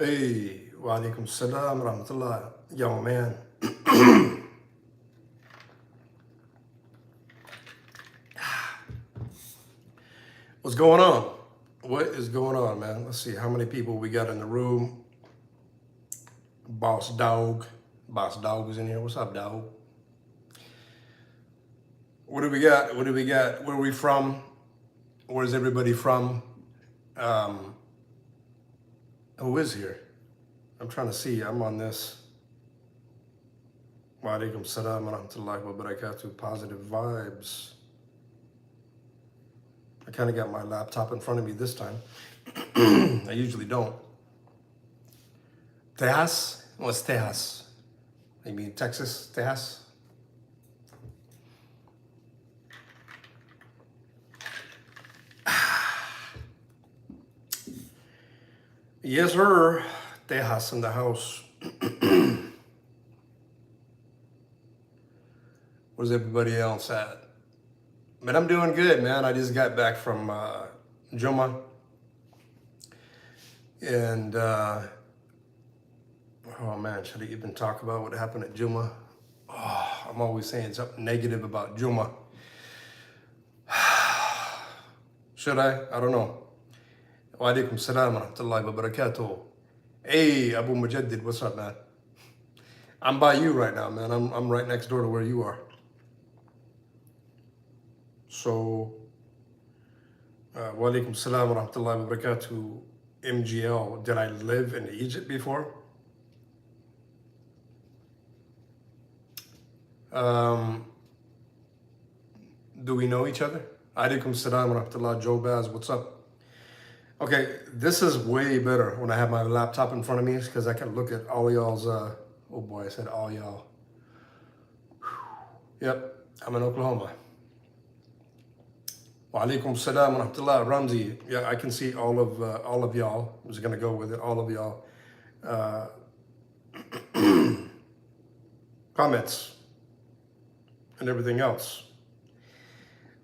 Hey, wa alaikum salam rahmatullah. Young man. What's going on? What is going on, man? Let's see how many people we got in the room. Boss Dog. Boss Dog is in here. What's up, dog? What do we got? What do we got? Where are we from? Where's everybody from? Um, who is here? I'm trying to see. I'm on this. Wa alaikum salam wa rahmatullahi wa barakatuh. Positive vibes. I kind of got my laptop in front of me this time. I usually don't. Tejas? What's Tejas? You mean Texas, Tejas? Yes, sir. Tejas in the house. Where's everybody else at? But I'm doing good, man. I just got back from Jumah. And, oh man, should I even talk about what happened at Jumah? Oh, I'm always saying something negative about Jumah. Should I? I don't know. Wa alaikum salam wa rahmatullahi wa barakatuh. Hey, Abu Mujaddid, what's up, man? I'm by you right now, man. I'm right next door to where you are. So, wa alaikum salam wa rahmatullahi wa barakatuh. MGL, did I live in Egypt before? Do we know each other? Alaikum salam wa rahmatullah. Joe Baz, what's up? Okay, this is way better when I have my laptop in front of me because I can look at all y'all's, oh boy, I said all y'all. Yep, I'm in Oklahoma. Wa alaikum salam wa rahmatullah. Ramzi, yeah, I can see all of y'all. I was gonna go with it, all of y'all. Comments and everything else.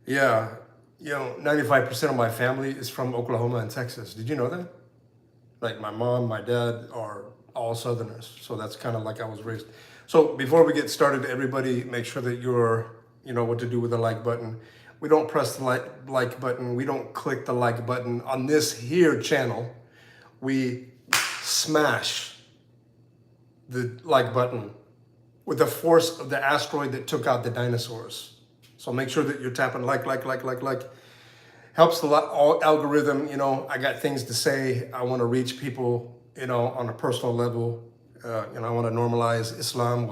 Yeah, 95% of my family is from Oklahoma and Texas. Did you know that? Like my mom, my dad are all Southerners. So that's kind of like I was raised. So before we get started, everybody make sure that you know what to do with the like button. We don't press the like button. We don't click the like button. On this here channel, we smash the like button with the force of the asteroid that took out the dinosaurs. So make sure that you're tapping like. Helps a lot, algorithm, I got things to say. I want to reach people, on a personal level. I want to normalize Islam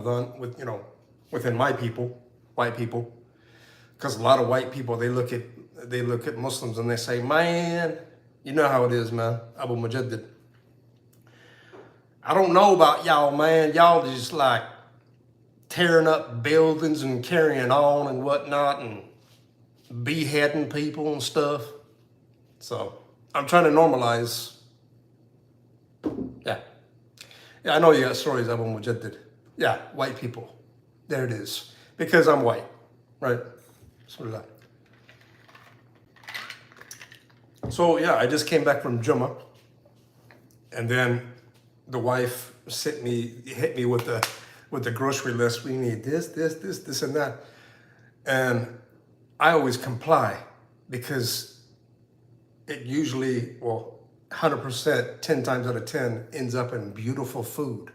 within my people, white people. Because a lot of white people, they look at Muslims and they say, man, you know how it is, man, Abu Mujaddid. I don't know about y'all, man. Y'all just like tearing up buildings and carrying on and whatnot and beheading people and stuff. So I'm trying to normalize. Yeah, I know you got stories, Abu Mujaddid. Yeah, white people. There it is. Because I'm white, right? So yeah, I just came back from Jumah, and then the wife hit me with the grocery list. We need this, and that, and I always comply because it usually, 100%, 10 times out of 10 ends up in beautiful food.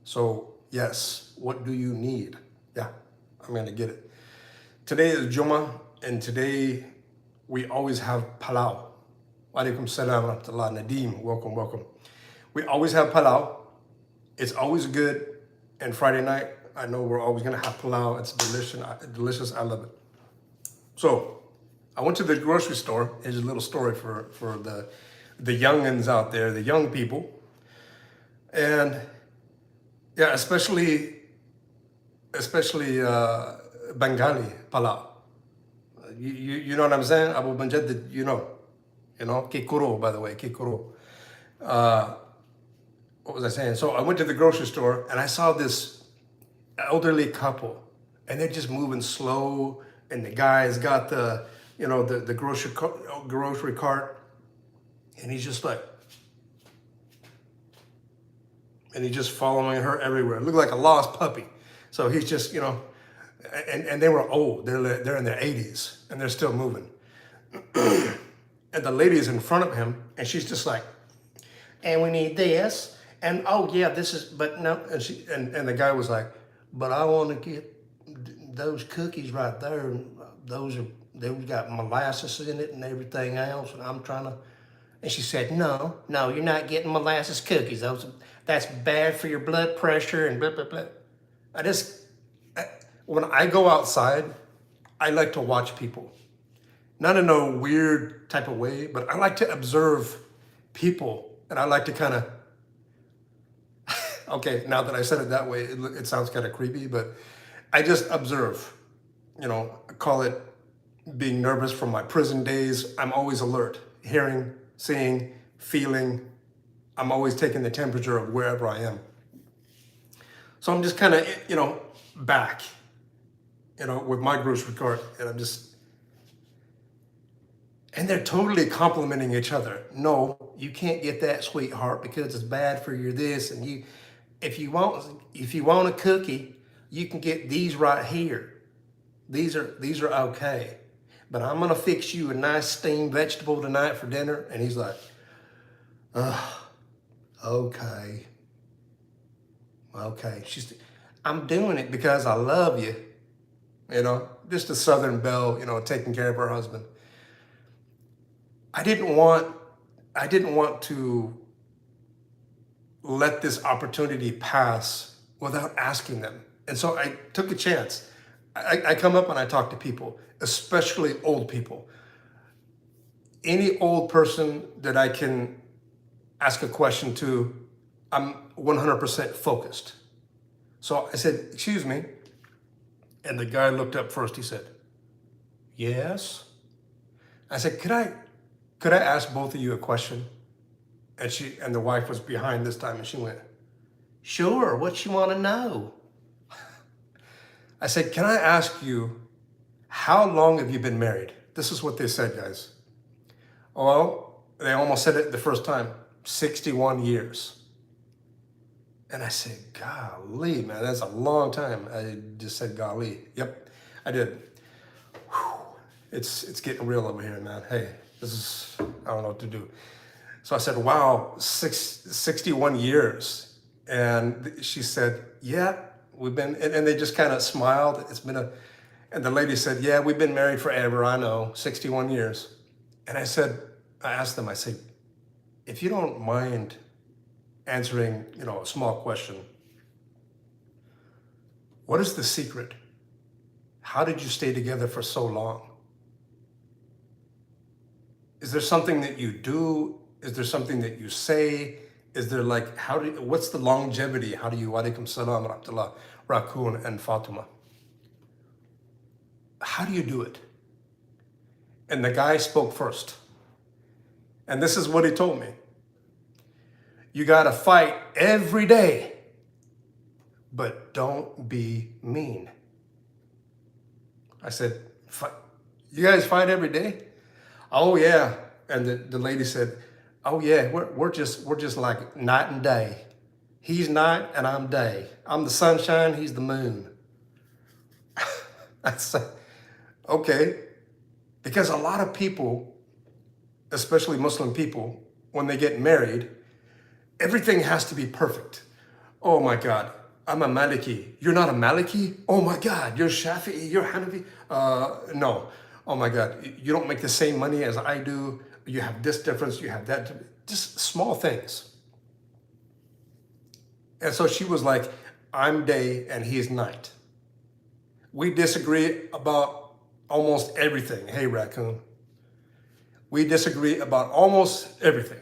So yes, what do you need? Yeah, I'm gonna get it. Today is Jumah, and today we always have palau. Wa alaikum salam wa rahmatullah. Nadeem, welcome. We always have palau. It's always good. And Friday night, I know we're always gonna have palau. It's delicious. I love it. So I went to the grocery store. Here's a little story for the youngins out there, the young people. And yeah, especially Bengali palau. You know what I'm saying? Abu Mujaddid, Kikuro, by the way, Kikuro. What was I saying? So I went to the grocery store and I saw this elderly couple, and they're just moving slow, and the guy's got the grocery cart, and he's just like, and he's just following her everywhere. Looked like a lost puppy. So he's just, and they were old. They're in their 80s, and they're still moving. And the lady's in front of him, and she's just like, and we need this, and oh yeah, this is, but no, and the guy was like, but I want to get those cookies right there, and they've got molasses in it and everything else, and I'm trying to, and she said, no, you're not getting molasses cookies. That's bad for your blood pressure and blah, blah, blah. When I go outside, I like to watch people. Not in a weird type of way, but I like to observe people, and I like to kind of, okay, now that I said it that way, it sounds kind of creepy, but I just observe, I call it being nervous from my prison days. I'm always alert, hearing, seeing, feeling. I'm always taking the temperature of wherever I am. So I'm just kind of, back, with my grocery cart, and and they're totally complimenting each other. No, you can't get that, sweetheart, because it's bad for your this, and if you want a cookie, you can get these right here. These are okay. But I'm gonna fix you a nice steamed vegetable tonight for dinner. And he's like, okay. I'm doing it because I love you. Just a Southern belle, taking care of her husband. I didn't want to let this opportunity pass without asking them. And so I took a chance. I come up and I talk to people, especially old people. Any old person that I can ask a question to, I'm 100% focused. So I said, excuse me. And the guy looked up first. He said, yes. I said, could I ask both of you a question? And the wife was behind this time, and she went, sure, what you want to know? I said, can I ask you, how long have you been married? This is what they said, guys. Well, they almost said it the first time, 61 years. And I said, golly, man, that's a long time. I just said, golly. Yep, I did. Whew. It's getting real over here, man. Hey, I don't know what to do. So I said, wow, 61 years. And she said, yeah, we've been, and they just kind of smiled. And the lady said, yeah, we've been married forever, I know, 61 years. And I asked them, I said, if you don't mind answering, a small question, what is the secret? How did you stay together for so long? Is there something that you do? Is there something that you say? Is there what's the longevity? How do you, walaikum salam, rahmatullah, Rakun and Fatima. How do you do it? And the guy spoke first. And this is what he told me. You gotta fight every day, but don't be mean. I said, you guys fight every day? Oh yeah. And the lady said, oh yeah, we're just like night and day. He's night and I'm day. I'm the sunshine, he's the moon. I said, okay. Because a lot of people, especially Muslim people, when they get married, everything has to be perfect. Oh my God, I'm a Maliki. You're not a Maliki? Oh my God, you're Shafi'i, you're Hanafi? No. Oh my God, you don't make the same money as I do. You have this difference, you have that. Just small things. And so she was like, I'm day and he's night. We disagree about almost everything. Hey, Raccoon. We disagree about almost everything.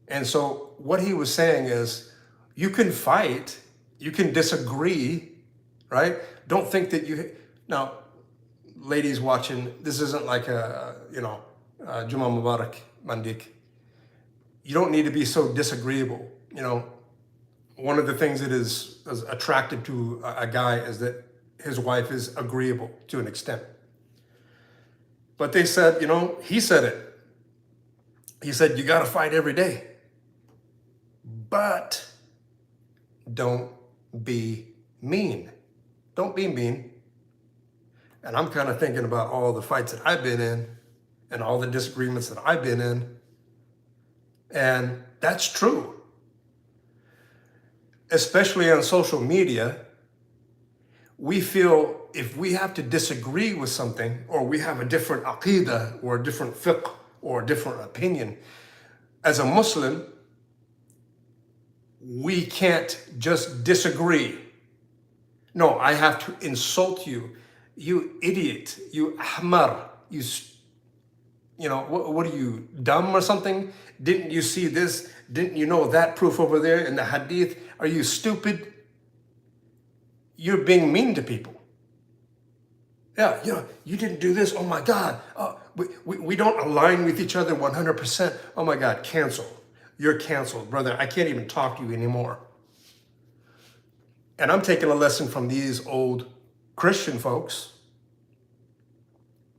And so what he was saying is, you can fight, you can disagree, right? Don't think that now, ladies watching, this isn't like Jumah Mubarak, Mandik. You don't need to be so disagreeable. One of the things that is attractive to a guy is that his wife is agreeable to an extent. But they said, he said it. He said, you got to fight every day. but don't be mean. Don't be mean. And I'm kind of thinking about all the fights that I've been in and all the disagreements that I've been in. And that's true. Especially on social media, we feel if we have to disagree with something, or we have a different aqidah or a different fiqh or a different opinion, as a Muslim, we can't just disagree. No, I have to insult you. You idiot, you ahmar, what are you, dumb or something? Didn't you see this? Didn't you know that proof over there in the hadith? Are you stupid? You're being mean to people. Yeah, you didn't do this. Oh my God. We don't align with each other 100%. Oh my God, cancel. You're canceled, brother. I can't even talk to you anymore. And I'm taking a lesson from these old Christian folks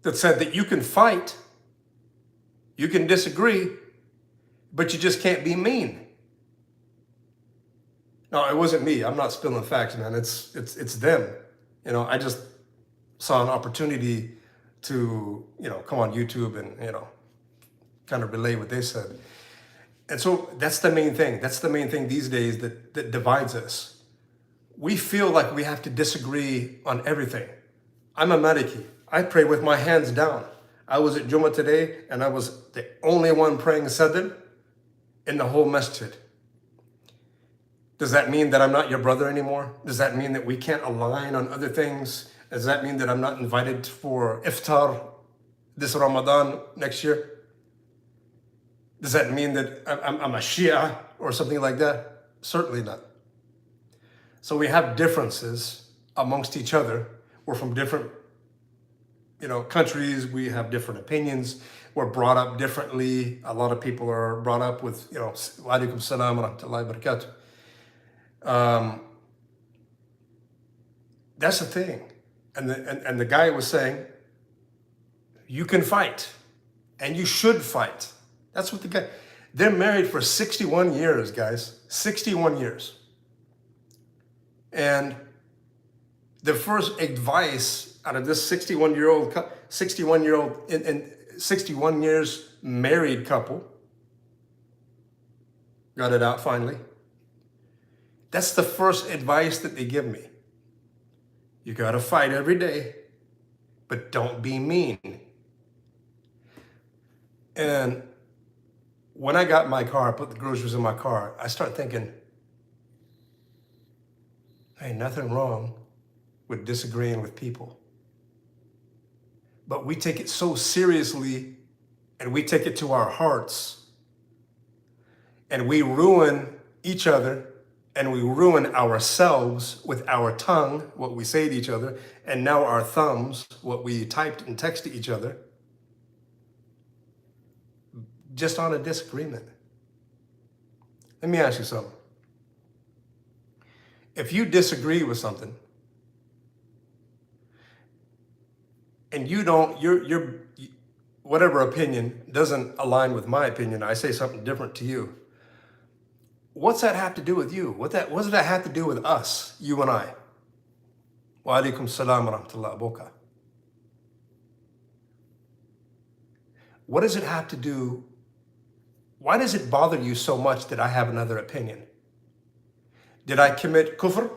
that said that you can fight, you can disagree, but you just can't be mean. No, it wasn't me. I'm not spilling facts, man. It's them. I just saw an opportunity to, come on YouTube and, kind of relay what they said. And so that's the main thing. That's the main thing these days that divides us. We feel like we have to disagree on everything. I'm a Maliki. I pray with my hands down. I was at Jumah today and I was the only one praying Sadr in the whole masjid. Does that mean that I'm not your brother anymore? Does that mean that we can't align on other things? Does that mean that I'm not invited for iftar this Ramadan next year? Does that mean that I'm a Shia or something like that? Certainly not. So we have differences amongst each other. We're from different, countries. We have different opinions. We're brought up differently. A lot of people are brought up with, wa alaikum salam wa rahmatullahi wa barakatuh. That's the thing. And the guy was saying, you can fight and you should fight. That's what they're married for 61 years, guys, 61 years. And the first advice out of this 61 years married couple, got it out finally. That's the first advice that they give me. You gotta fight every day, but don't be mean. And when I got in my car, I put the groceries in my car, I start thinking, ain't nothing wrong with disagreeing with people. But we take it so seriously and we take it to our hearts and we ruin each other and we ruin ourselves with our tongue, what we say to each other, and now our thumbs, what we typed and text to each other, just on a disagreement. Let me ask you something. If you disagree with something and your whatever opinion doesn't align with my opinion, I say something different to you, what's that have to do with you? What does that have to do with us, you and I? Wa alaikum salam wa rahmatullahi wa barakatuh. What does it have to do? Why does it bother you so much that I have another opinion? Did I commit kufr?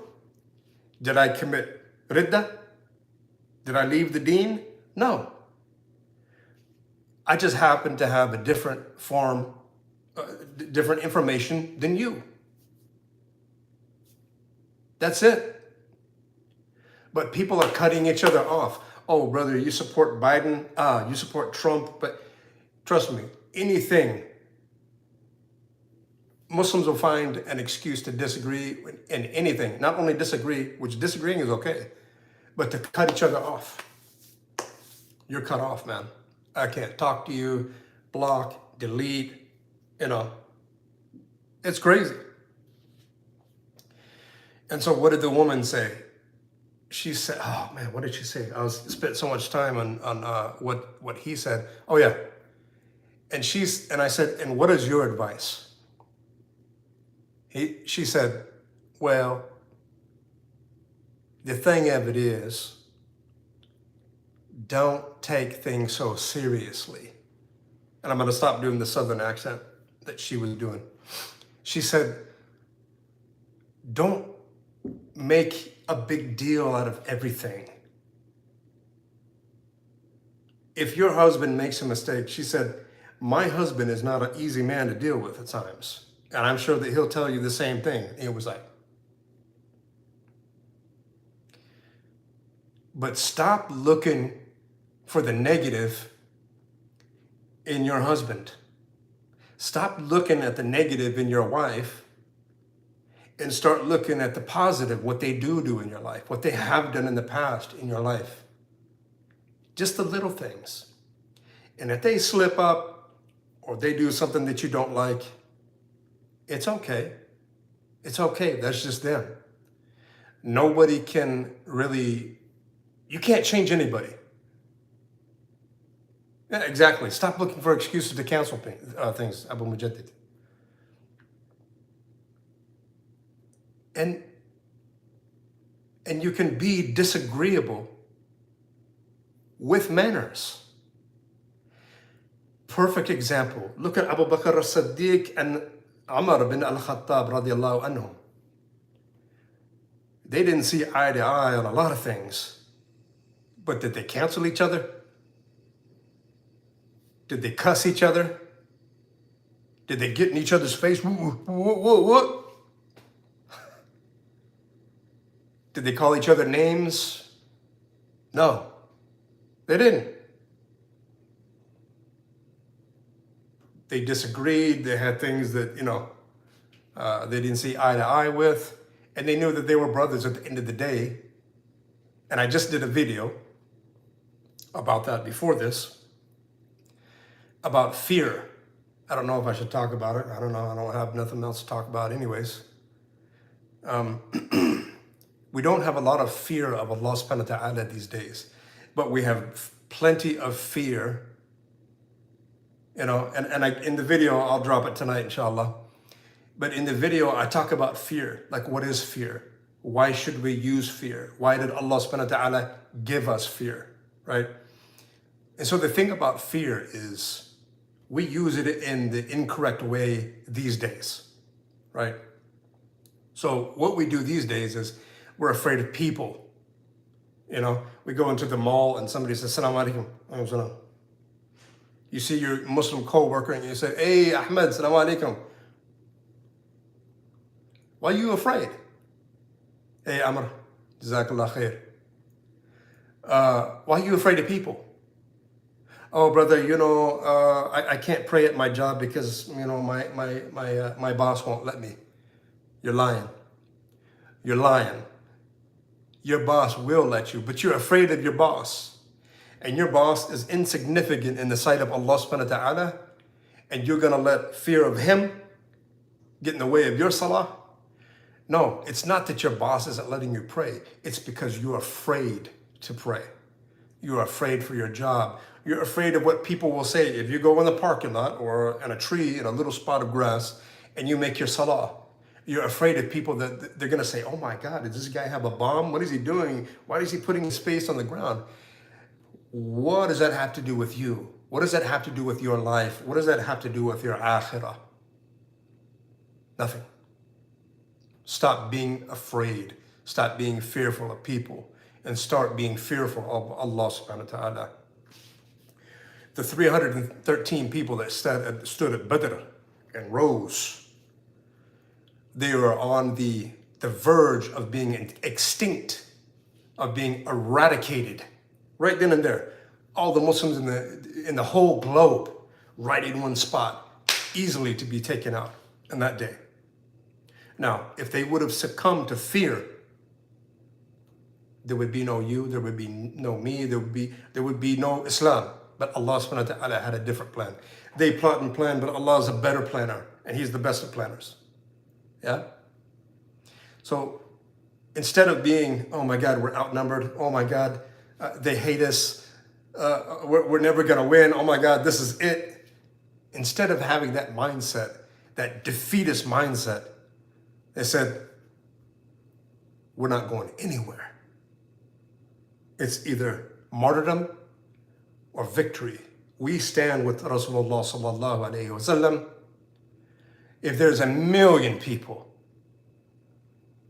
Did I commit ridda? Did I leave the deen? No. I just happen to have a different form, different information than you. That's it. But people are cutting each other off. Oh, brother, you support Biden? You support Trump? But trust me, anything, Muslims will find an excuse to disagree in anything. Not only disagree, which disagreeing is okay, but to cut each other off. You're cut off, man. I can't talk to you, block, delete, It's crazy. And so what did the woman say? She said, oh man, what did she say? I spent so much time on what he said. Oh yeah. And I said, and what is your advice? She said, well, the thing of it is, don't take things so seriously. And I'm going to stop doing the Southern accent that she was doing. She said, don't make a big deal out of everything. If your husband makes a mistake, she said, my husband is not an easy man to deal with at times. And I'm sure that he'll tell you the same thing. It was like, but stop looking for the negative in your husband. Stop looking at the negative in your wife and start looking at the positive, what they do in your life, what they have done in the past in your life. Just the little things. And if they slip up or they do something that you don't like, it's okay. It's okay. That's just them. Nobody can really, you can't change anybody. Yeah, exactly. Stop looking for excuses to cancel things, Abu Mujaddid. And you can be disagreeable with manners. Perfect example. Look at Abu Bakr as-Siddiq and Umar bin al-Khattab radiallahu anhum. They didn't see eye to eye on a lot of things, but did they cancel each other? Did they cuss each other? Did they get in each other's face? What? Did they call each other names? No, they didn't. They disagreed. They had things that, they didn't see eye to eye with. And they knew that they were brothers at the end of the day. And I just did a video about that before this, about fear. I don't know if I should talk about it. I don't know. I don't have nothing else to talk about anyways. We don't have a lot of fear of Allah subhanahu wa ta'ala these days, but we have plenty of fear, and in the video, I'll drop it tonight, inshallah. But in the video, I talk about fear. Like, what is fear? Why should we use fear? Why did Allah subhanahu wa ta'ala give us fear, right? And so the thing about fear is we use it in the incorrect way these days, right? So what we do these days is we're afraid of people. We go into the mall and somebody says, Assalamu alaikum. You see your Muslim co-worker and you say, hey, Ahmed, Assalamu alaikum. Why are you afraid? Hey, Amr, Jazakallah khair. Why are you afraid of people? Oh, brother, I can't pray at my job because, my boss won't let me. You're lying. You're lying. Your boss will let you, but you're afraid of your boss. And your boss is insignificant in the sight of Allah subhanahu wa ta'ala, and you're gonna let fear of him get in the way of your salah? No, it's not that your boss isn't letting you pray. It's because you're afraid to pray. You're afraid for your job. You're afraid of what people will say if you go in the parking lot or in a tree in a little spot of grass and you make your salah. You're afraid of people that they're going to say, oh my God, does this guy have a bomb? What is he doing? Why is he putting his face on the ground? What does that have to do with you? What does that have to do with your life? What does that have to do with your akhirah? Nothing. Stop being afraid. Stop being fearful of people and start being fearful of Allah subhanahu wa ta'ala. The 313 people that stood at Badr and rose, they were on the verge of being extinct, of being eradicated, right then and there. All the Muslims in the whole globe, right in one spot, easily to be taken out in that day. Now, if they would have succumbed to fear, there would be no you, there would be no me, there would be no Islam. But Allah subhanahu wa ta'ala had a different plan. They plot and plan, but Allah is a better planner, and He's the best of planners. Yeah? So instead of being, oh my God, we're outnumbered, oh my God, they hate us, we're never gonna win, oh my God, this is it. Instead of having that mindset, that defeatist mindset, They said, we're not going anywhere. It's either martyrdom or victory. We stand with Rasulullah sallallahu alayhi wa sallam. If there's 1 million people,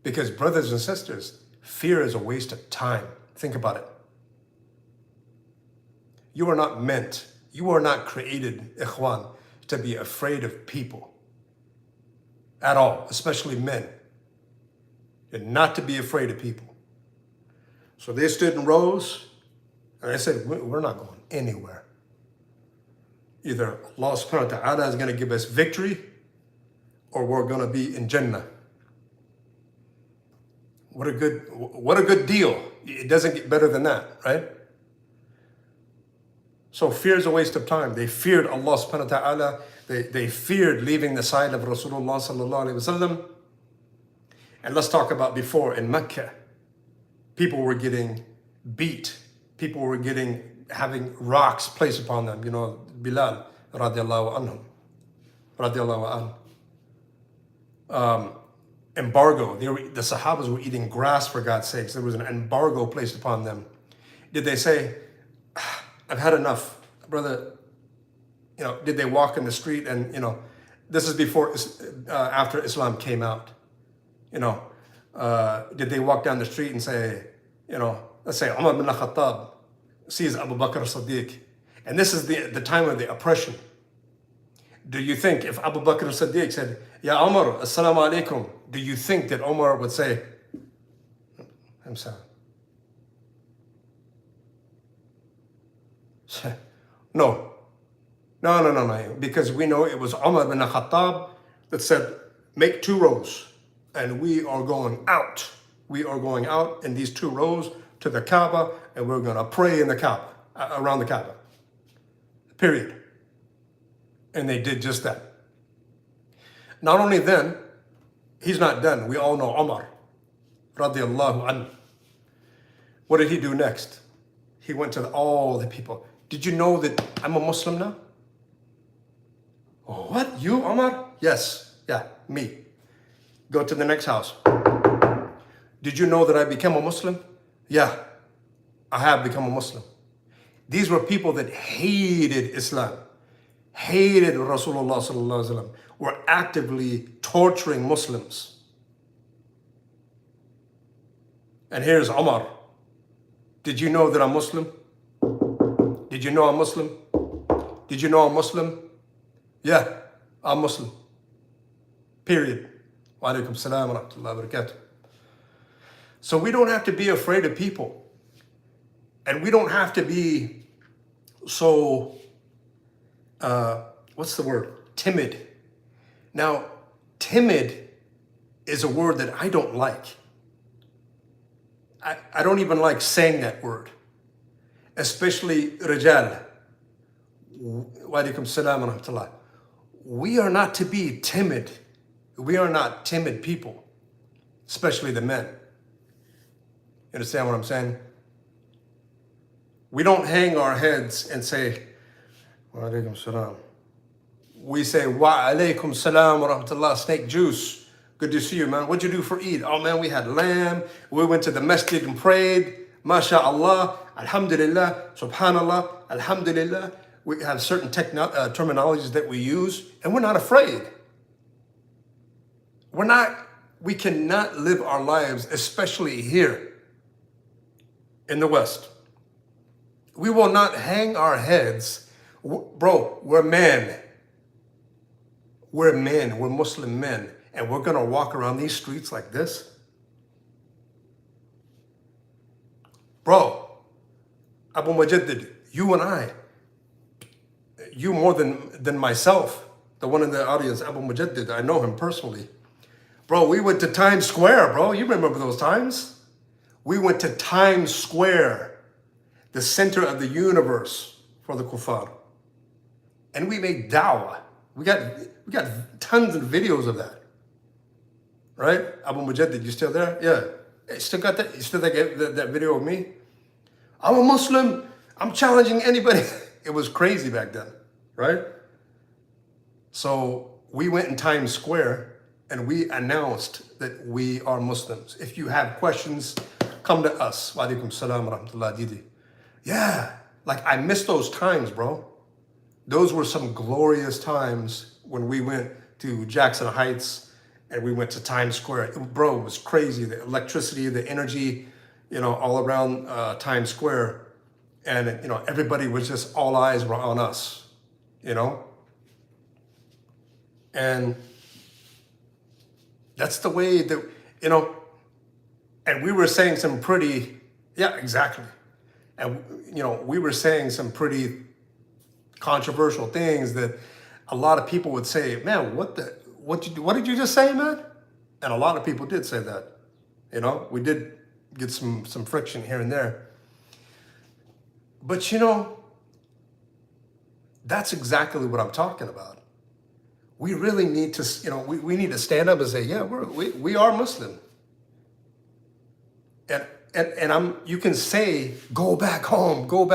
because brothers and sisters, fear is a waste of time. Think about it. You are not meant, you are not created, ikhwan, to be afraid of people at all, especially men. You're not to be afraid of people. So they stood in rows, and they said, we're not going anywhere. Either Allah subhanahu wa ta'ala is going to give us victory, or we're going to be in Jannah. What a good deal. It doesn't get better than that, right? So fear is a waste of time. They feared Allah subhanahu wa ta'ala. They feared leaving the side of Rasulullah sallallahu alayhi wa sallam. And let's talk about before in Mecca. People were getting beat. People were having rocks placed upon them. You know, Bilal radiallahu anhum. Radiallahu anhu. Embargo. The Sahabas were eating grass, for God's sakes. There was an embargo placed upon them. Did they say, I've had enough, brother? You know, did they walk in the street and, you know, this is before, after Islam came out. You know, did they walk down the street and say, you know, let's say Umar bin Khattab sees Abu Bakr as-Siddiq, and this is the time of the oppression. Do you think if Abu Bakr as-Siddiq said, Ya Umar, assalamu alaikum, do you think that Umar would say, I'm sorry? No. No. Because we know it was Umar bin Khattab that said, make 2 rows. And we are going out. We are going out in these 2 rows to the Kaaba, and we're going to pray in the Kaaba, around the Kaaba. Period. And they did just that. Not only then, he's not done. We all know Umar, radiallahu anhu. What did he do next? He went to all the people. Did you know that I'm a Muslim now? Oh, what? You, Umar? Yes. Yeah, me. Go to the next house. Did you know that I became a Muslim? Yeah, I have become a Muslim. These were people that hated Islam, hated Rasulullah sallallahu alaihi wasallam, were actively torturing Muslims. And here's Umar. Did you know that I'm Muslim? Did you know I'm Muslim? Did you know I'm Muslim? Yeah, I'm Muslim. Period. Wa alaikum salam wa rahmatullahi wa barakatuh. So we don't have to be afraid of people. And we don't have to be so, what's the word? Timid. Now, timid is a word that I don't like. I don't even like saying that word. Especially rijal. Wa alaikum salam wa rahmatullah. We are not to be timid. We are not timid people, especially the men. You understand what I'm saying? We don't hang our heads and say, wa alaikum salam. We say, wa alaikum salam wa rahmatullah, snake juice. Good to see you, man. What'd you do for Eid? Oh, man, we had lamb. We went to the masjid and prayed. MashaAllah, alhamdulillah, subhanallah, alhamdulillah. We have certain terminologies that we use, and we're not afraid. We cannot live our lives, especially here in the West. We will not hang our heads. Bro, we're men. We're men, we're Muslim men, and we're gonna walk around these streets like this? Bro, Abu Mujaddid, you and I, you more than myself, the one in the audience, Abu Mujaddid, I know him personally. Bro, we went to Times Square, bro. You remember those times? We went to Times Square, the center of the universe for the kuffar. And we made da'wah. We got tons of videos of that. Right? Abu Mujaddid, you still there? Yeah. You still got that? You still got that video of me? I'm a Muslim. I'm challenging anybody. It was crazy back then, right? So we went in Times Square and we announced that we are Muslims. If you have questions, come to us. Wa alaikum salam wa rahmatullah, Didi. Yeah, like I miss those times, bro. Those were some glorious times when we went to Jackson Heights and we went to Times Square. Bro, it was crazy. The electricity, the energy, all around Times Square. And, everybody was just, all eyes were on us, And that's the way that, and we were saying some pretty, yeah, exactly. And, we were saying some pretty controversial things that a lot of people would say, man, what did you just say, man? And a lot of people did say that. We did get some friction here and there. But that's exactly what I'm talking about. We really need to, we need to stand up and say, yeah, we are Muslim. And you can say, go back home. Bro,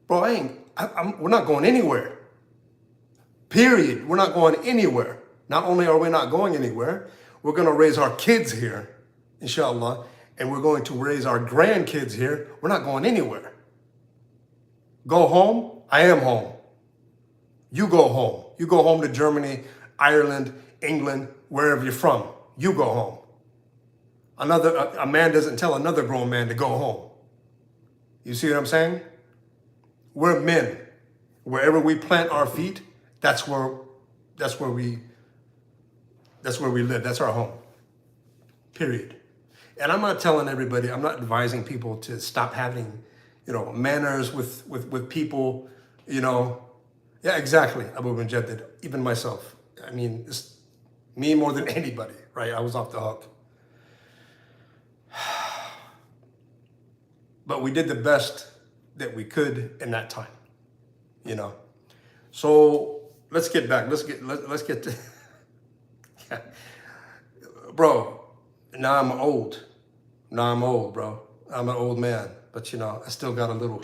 we're not going anywhere. Period. We're not going anywhere. Not only are we not going anywhere, we're going to raise our kids here, inshallah, and we're going to raise our grandkids here. We're not going anywhere. Go home. I am home. You go home. You go home to Germany, Ireland, England, wherever you're from. You go home. A man doesn't tell another grown man to go home. You see what I'm saying? We're men. Wherever we plant our feet, that's where we live. That's our home. Period. And I'm not telling everybody, I'm not advising people to stop having, manners with people, Yeah, exactly, Abu Mujaddid, even myself. I mean, it's me more than anybody, right? I was off the hook. But we did the best that we could in that time, So let's get back. Let's get to, bro. Now I'm old, bro. I'm an old man, but I still got a little.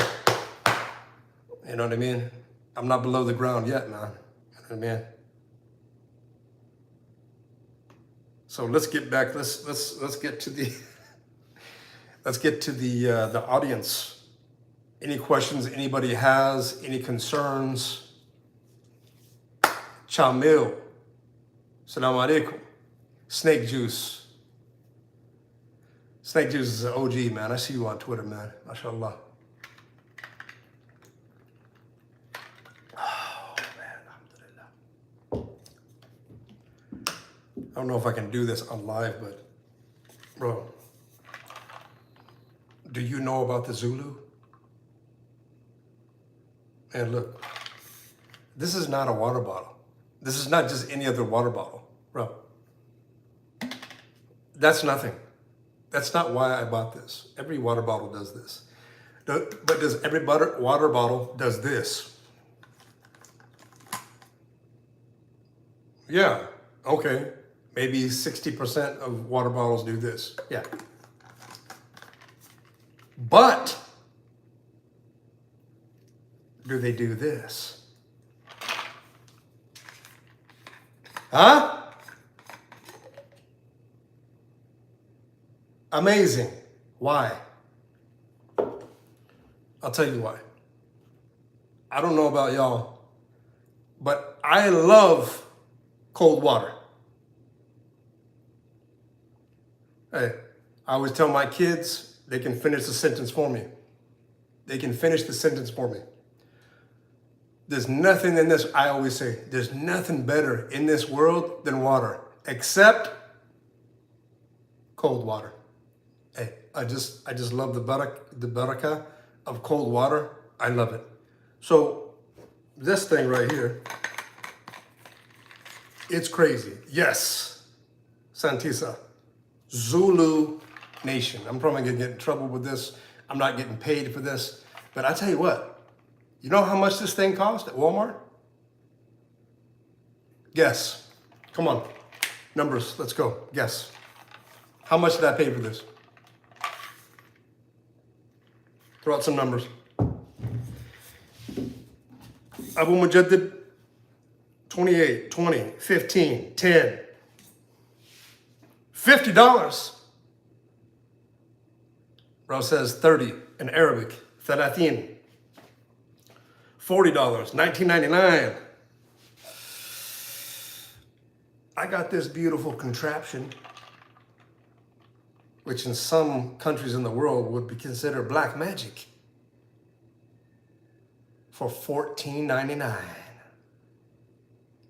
You know what I mean? I'm not below the ground yet, man. You know what I mean? So let's get back. Let's get to the. Let's get to the audience. Any questions anybody has? Any concerns? Chamil. Assalamu alaikum. Snake Juice. Snake Juice is an OG, man. I see you on Twitter, man. MashaAllah. Oh, man. Alhamdulillah. I don't know if I can do this on live, but, bro. Do you know about the Zulu? And look, this is not a water bottle. This is not just any other water bottle, bro. That's nothing. That's not why I bought this. Every water bottle does this. But does every water bottle does this? Yeah, okay. Maybe 60% of water bottles do this. Yeah. But do they do this? Huh? Amazing. Why? I'll tell you why. I don't know about y'all, but I love cold water. Hey, I always tell my kids, they can finish the sentence for me. They can finish the sentence for me. There's nothing in this, I always say, there's nothing better in this world than water, except cold water. Hey, I just love the barakah of cold water. I love it. So this thing right here, it's crazy. Yes, Santisa, Zulu Nation. I'm probably gonna get in trouble with this. I'm not getting paid for this. But I tell you what, you know how much this thing cost at Walmart? Guess. Come on. Numbers, let's go. Guess. How much did I pay for this? Throw out some numbers. Abu Mujaddid, 28, 20, 15, 10, $50. Bro says 30 in Arabic. 30. $40, $19.99. I got this beautiful contraption, which in some countries in the world would be considered black magic, for $14.99.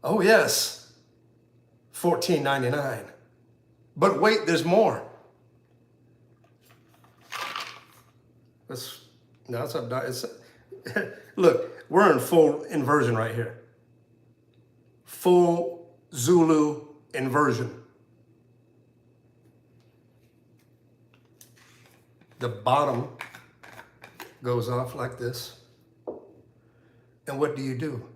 Oh yes, $14.99. But wait, there's more. Look, we're in full inversion right here. Full Zulu inversion. The bottom goes off like this. And what do?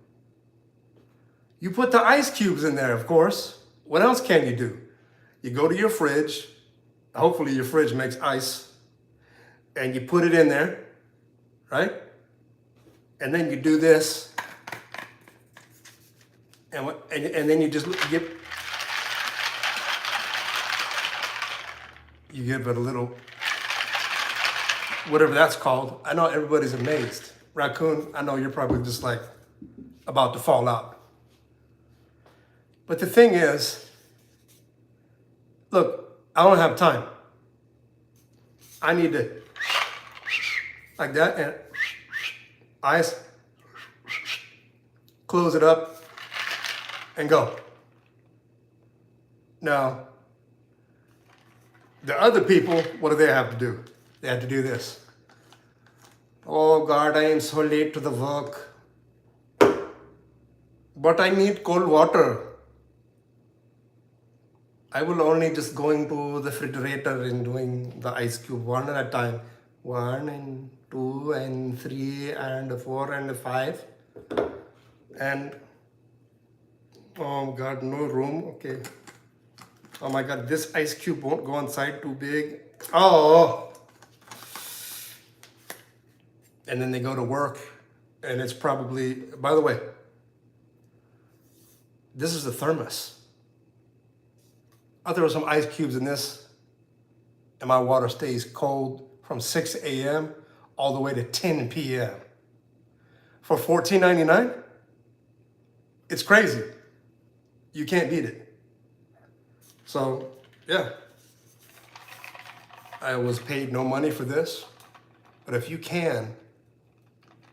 You put the ice cubes in there, of course. What else can you do? You go to your fridge. Hopefully your fridge makes ice. And you put it in there, right? And then you do this. And then you just give it a little, whatever that's called. I know everybody's amazed. Raccoon, I know you're probably just like about to fall out. But the thing is, look, I don't have time. I need to, like that, and ice, close it up, and go. Now, the other people, what do they have to do? They have to do this. Oh God, I am so late to the work. But I need cold water. I will only just go into the refrigerator and doing the ice cube one at a time. 1 and 2 and 3 and 4 and 5. And oh God, no room. Okay. Oh my God, this ice cube won't go inside, too big. Oh. And then they go to work, and it's probably, by the way, this is a thermos. I'll throw some ice cubes in this, and my water stays cold from 6 a.m. all the way to 10 p.m. For $14.99? It's crazy. You can't beat it. So, yeah. I was paid no money for this, but if you can,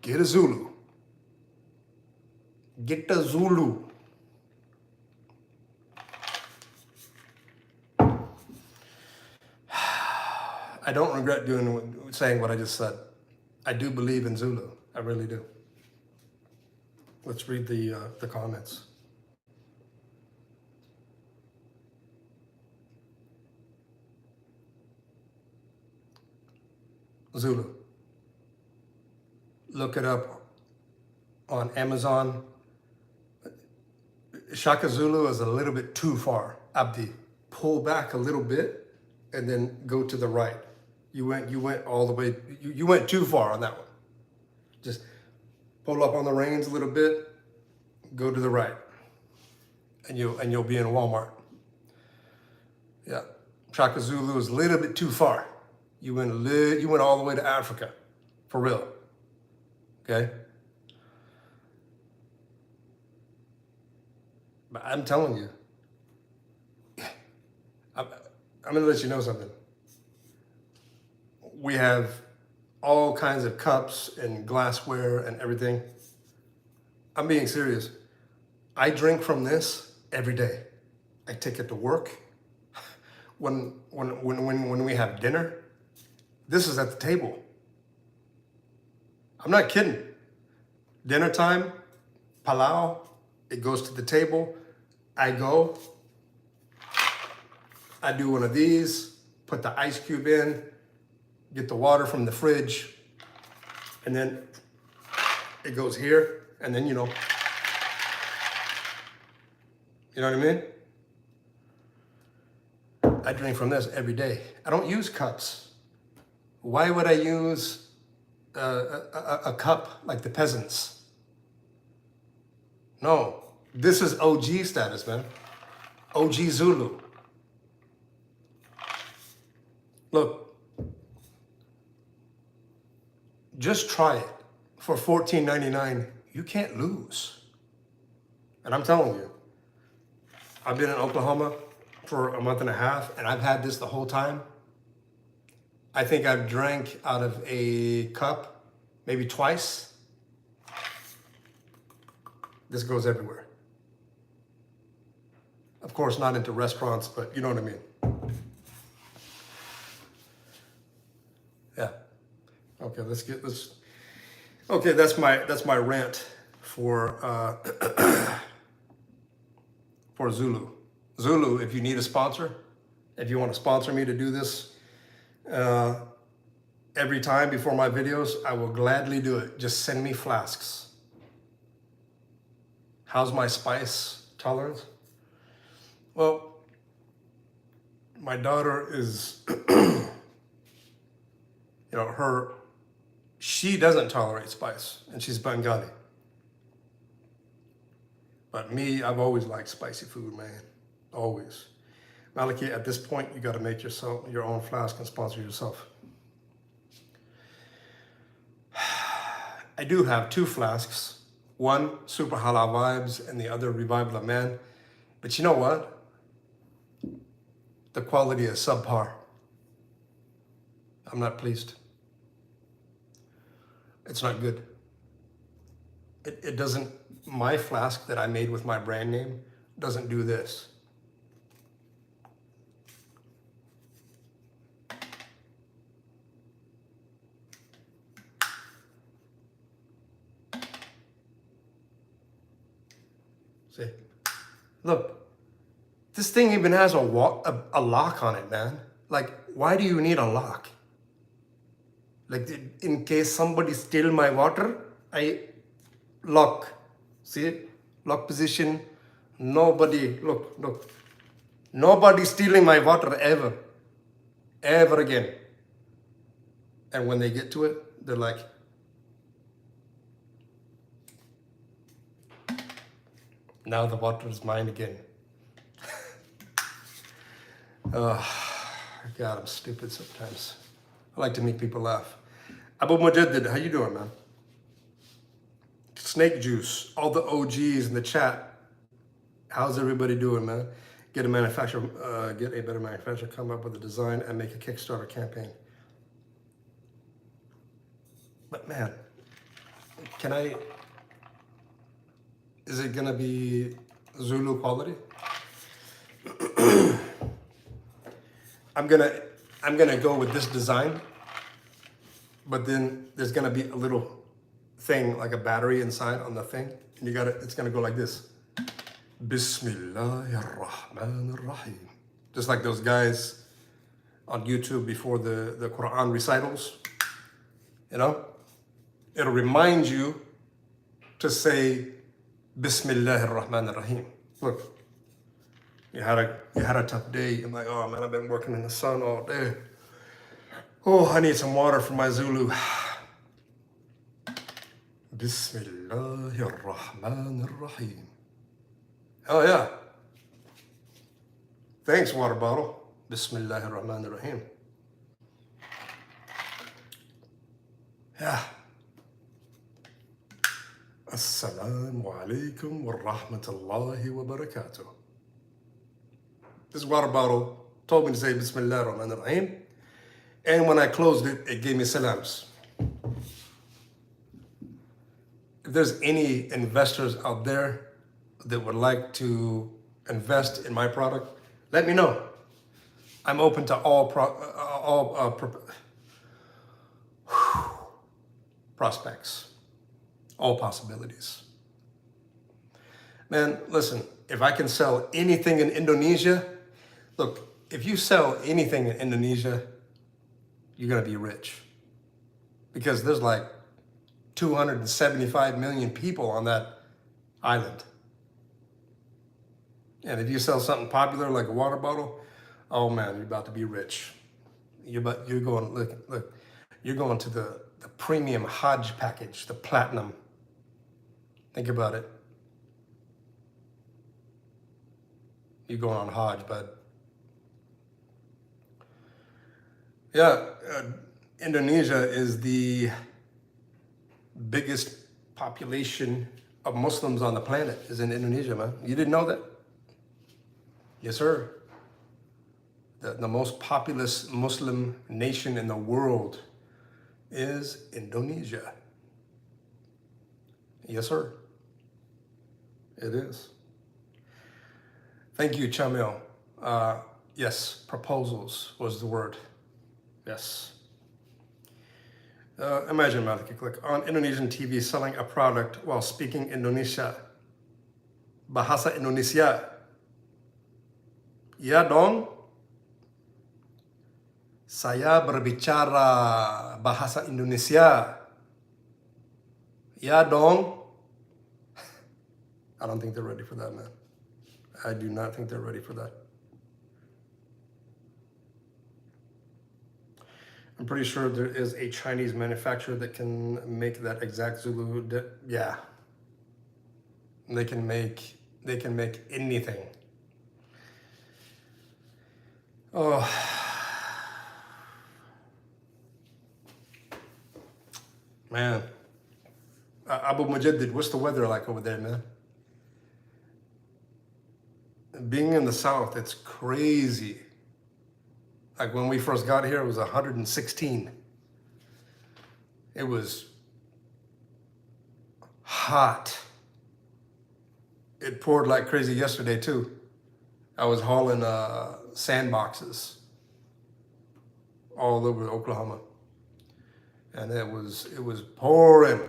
get a Zulu. Get a Zulu. I don't regret saying what I just said. I do believe in Zulu. I really do. Let's read the comments. Zulu. Look it up on Amazon. Shaka Zulu is a little bit too far. Abdi, pull back a little bit and then go to the right. You went all the way, you went too far on that one. Just pull up on the reins a little bit, go to the right, and you'll be in Walmart. Yeah, Shaka Zulu is a little bit too far. You went all the way to Africa, for real. Okay? But I'm telling you, I'm gonna let you know something. We have all kinds of cups and glassware and everything. I'm being serious. I drink from this every day. I take it to work. When we have dinner, this is at the table. I'm not kidding. Dinner time, palau, it goes to the table. I go, I do one of these, put the ice cube in, get the water from the fridge, and then it goes here, and then, you know what I mean? I drink from this every day. I don't use cups. Why would I use a cup like the peasants? No, this is OG status, man. OG Zulu. Look, just try it for $14.99. You can't lose. And I'm telling you, I've been in Oklahoma for a month and a half, and I've had this the whole time. I think I've drank out of a cup maybe twice. This goes everywhere. Of course, not into restaurants, but you know what I mean. Yeah. Okay, let's get this. Okay, that's my rant for for Zulu. Zulu, if you need a sponsor, if you want to sponsor me to do this every time before my videos, I will gladly do it. Just send me flasks. How's my spice tolerance? Well, my daughter is, she doesn't tolerate spice, and she's Bengali. But me, I've always liked spicy food, man. Always. Maliki, at this point, you got to make yourself your own flask and sponsor yourself. I do have 2 flasks. One, Super Halal Vibes, and the other, Revival of Man. But you know what? The quality is subpar. I'm not pleased. It's not good. It doesn't, my flask that I made with my brand name doesn't do this. See? Look, this thing even has a lock on it, man. Like, why do you need a lock? Like, in case somebody steal my water, I lock. See it? Lock position. Nobody, look. Nobody stealing my water ever. Ever again. And when they get to it, they're like, now the water is mine again. Oh, God, I'm stupid sometimes. I like to make people laugh. Abu Mujaddid, how you doing, man? Snake Juice, all the OGs in the chat. How's everybody doing, man? Get a better manufacturer, come up with a design and make a Kickstarter campaign. But man, is it gonna be Zulu quality? I'm gonna go with this design, but then there's gonna be a little thing like a battery inside on the thing, and it's gonna go like this. Bismillahirrahmanirrahim. Just like those guys on YouTube before the Quran recitals. You know? It'll remind you to say Bismillahirrahmanirrahim. Look, you had a tough day. You're like, oh man, I've been working in the sun all day. Oh, I need some water for my Zulu. Bismillahirrahmanirrahim. Oh yeah. Thanks, water bottle. Bismillahirrahmanirrahim. Yeah. Assalamu alaikum wa rahmatullahi wa barakatuh. This water bottle told me to say Bismillahirrahmanirrahim. And when I closed it, it gave me salams. If there's any investors out there that would like to invest in my product, let me know. I'm open to all prospects, all possibilities. Man, listen, if I can sell anything in Indonesia, look, if you sell anything in Indonesia, you're gonna be rich. Because there's like 275 million people on that island. And if you sell something popular like a water bottle, oh man, you're about to be rich. You're going to the premium Hajj package, the platinum. Think about it. You're going on Hajj, bud. Yeah, Indonesia is the biggest population of Muslims on the planet is in Indonesia, man. You didn't know that? Yes, sir. The most populous Muslim nation in the world is Indonesia. Yes, sir. It is. Thank you, Chamil. Yes, proposals was the word. Yes. Imagine, Maliki, click on Indonesian TV selling a product while speaking Indonesia. Bahasa Indonesia. Ya dong. Saya berbicara bahasa Indonesia. Ya dong. I don't think they're ready for that, man. I do not think they're ready for that. I'm pretty sure there is a Chinese manufacturer that can make that exact Zulu. Yeah, they can make anything. Oh, man. Abu Mujaddid, what's the weather like over there, man? Being in the South, it's crazy. Like when we first got here, it was 116. It was hot. It poured like crazy yesterday too. I was hauling sandboxes all over Oklahoma, and it was pouring.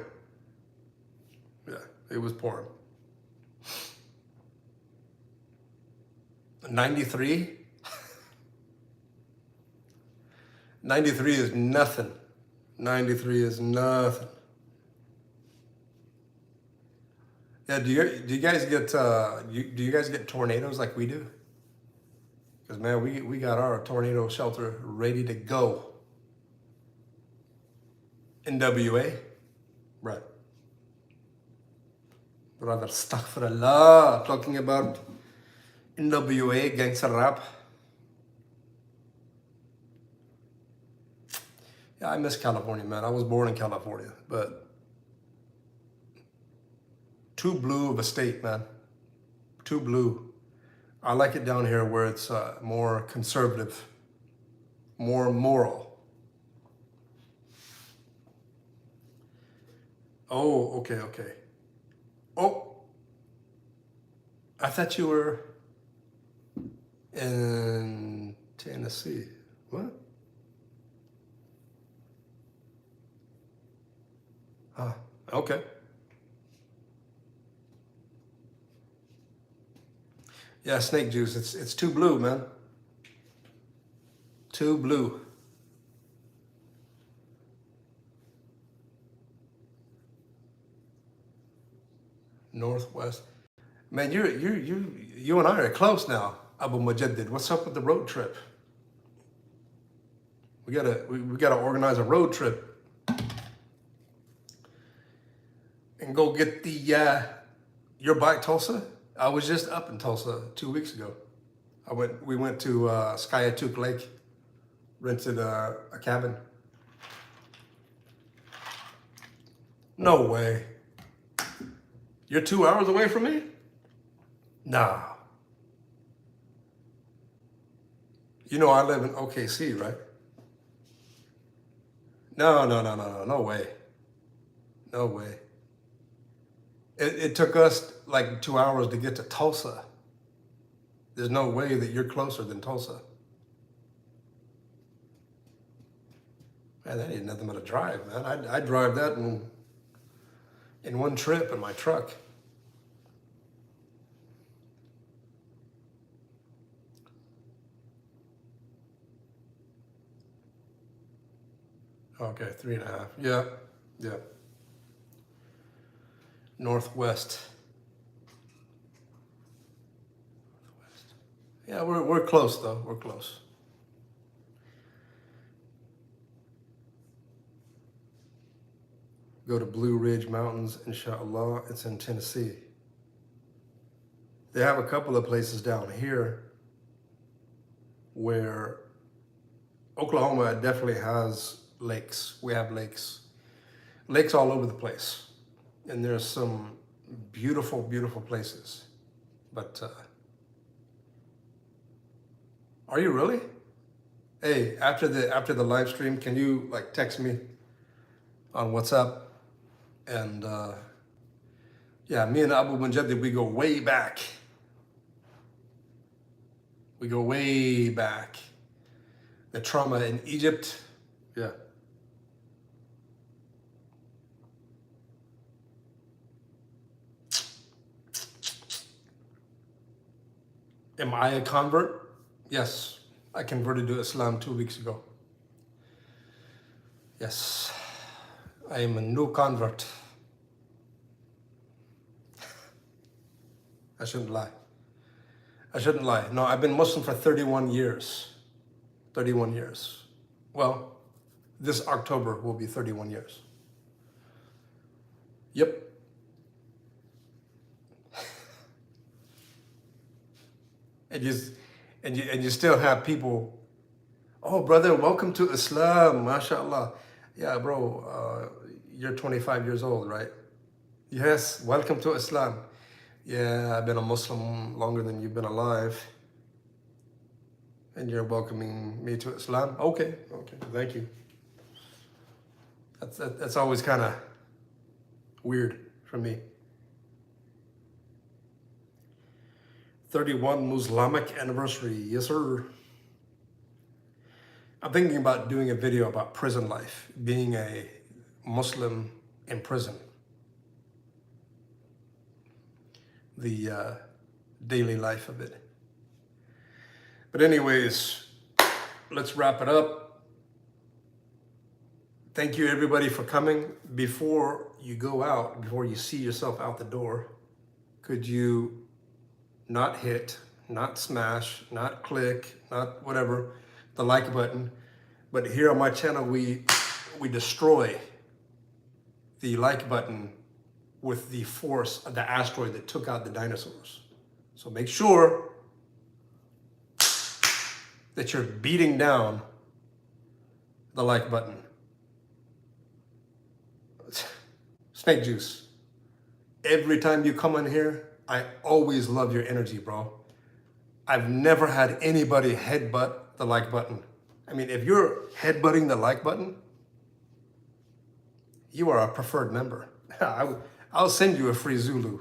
Yeah, it was pouring. 93. 93 is nothing. 93 is nothing. Yeah, do you guys get do you guys get tornadoes like we do? Because man, we got our tornado shelter ready to go. NWA, right? Brother, astaghfirullah, talking about NWA gangster rap. Yeah, I miss California, man. I was born in California, but too blue of a state, man. Too blue. I like it down here where it's more conservative, more moral. Oh, okay. Oh, I thought you were in Tennessee. What? Okay. Yeah, snake juice. It's too blue, man. Too blue. Northwest. Man, you and I are close now, Abu Mujaddid. What's up with the road trip? We gotta organize a road trip and go get the your bike Tulsa. I was just up in Tulsa 2 weeks ago. We went to Skiatook Lake, rented a cabin. No way. You're 2 hours away from me? Nah. You know I live in OKC, right? No way. No way. It took us like 2 hours to get to Tulsa. There's no way that you're closer than Tulsa. Man, that ain't nothing but a drive, man. I drive that in one trip in my truck. Okay, 3.5. Yeah. Northwest. Yeah, we're close though. We're close. Go to Blue Ridge Mountains, inshallah. It's in Tennessee. They have a couple of places down here where Oklahoma definitely has lakes. We have lakes all over the place, and there's some beautiful, beautiful places. But are you really? Hey, after the live stream, can you like text me on WhatsApp? And yeah, me and Abu Munjadid, we go way back. We go way back. The trauma in Egypt, yeah. Am I a convert? Yes, I converted to Islam 2 weeks ago. Yes, I am a new convert. I shouldn't lie. I shouldn't lie. No, I've been Muslim for 31 years. 31 years. Well, this October will be 31 years. Yep. And you still have people, oh brother, welcome to Islam, mashallah. Yeah, bro, you're 25 years old, right? Yes, welcome to Islam. Yeah, I've been a Muslim longer than you've been alive. And you're welcoming me to Islam? Okay, thank you. That's always kind of weird for me. 31 Muslimic anniversary, yes sir. I'm thinking about doing a video about prison life, being a Muslim in prison. The daily life of it. But anyways, let's wrap it up. Thank you everybody for coming. Before you go out, before you see yourself out the door, could you not hit, not smash, not click, not whatever, the like button. But here on my channel, we destroy the like button with the force of the asteroid that took out the dinosaurs. So make sure that you're beating down the like button. Snake juice. Every time you come in here, I always love your energy, bro. I've never had anybody headbutt the like button. I mean, if you're headbutting the like button, you are a preferred member. I'll send you a free Zulu.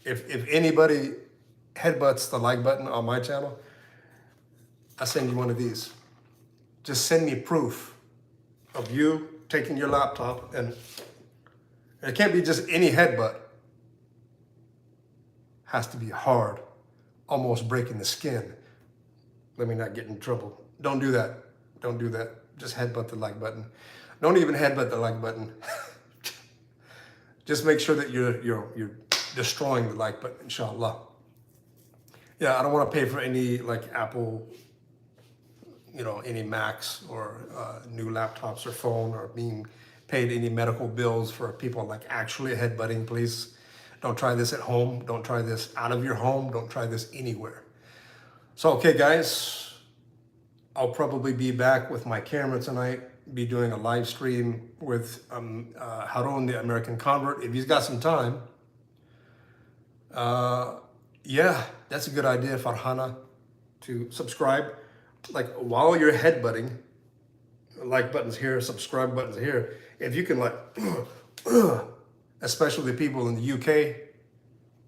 If anybody headbutts the like button on my channel, I'll send you one of these. Just send me proof of you taking your laptop, and it can't be just any headbutt. Has to be hard, almost breaking the skin. Let me not get in trouble. Don't do that. Don't do that. Just headbutt the like button. Don't even headbutt the like button. Just make sure that you're destroying the like button, inshallah. Yeah, I don't want to pay for any like Apple, any Macs or new laptops or phone, or being paid any medical bills for people like actually headbutting. Please don't try this at home. Don't try this out of your home. Don't try this anywhere. So, okay, guys, I'll probably be back with my camera tonight, be doing a live stream with Harun, the American convert, if he's got some time. Yeah, that's a good idea, Farhana, to subscribe. Like while you're headbutting, like buttons here, subscribe buttons here, if you can like, especially the people in the UK,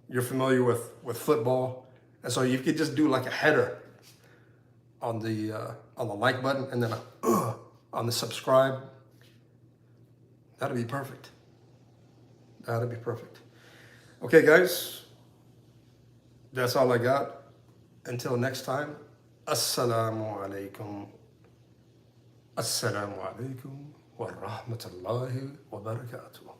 you're familiar with football. And so you could just do like a header on the like button, and then on the subscribe. That'd be perfect. That'd be perfect. Okay, guys, that's all I got. Until next time, assalamu alaikum. Assalamu alaikum wa rahmatullahi wa barakatuh.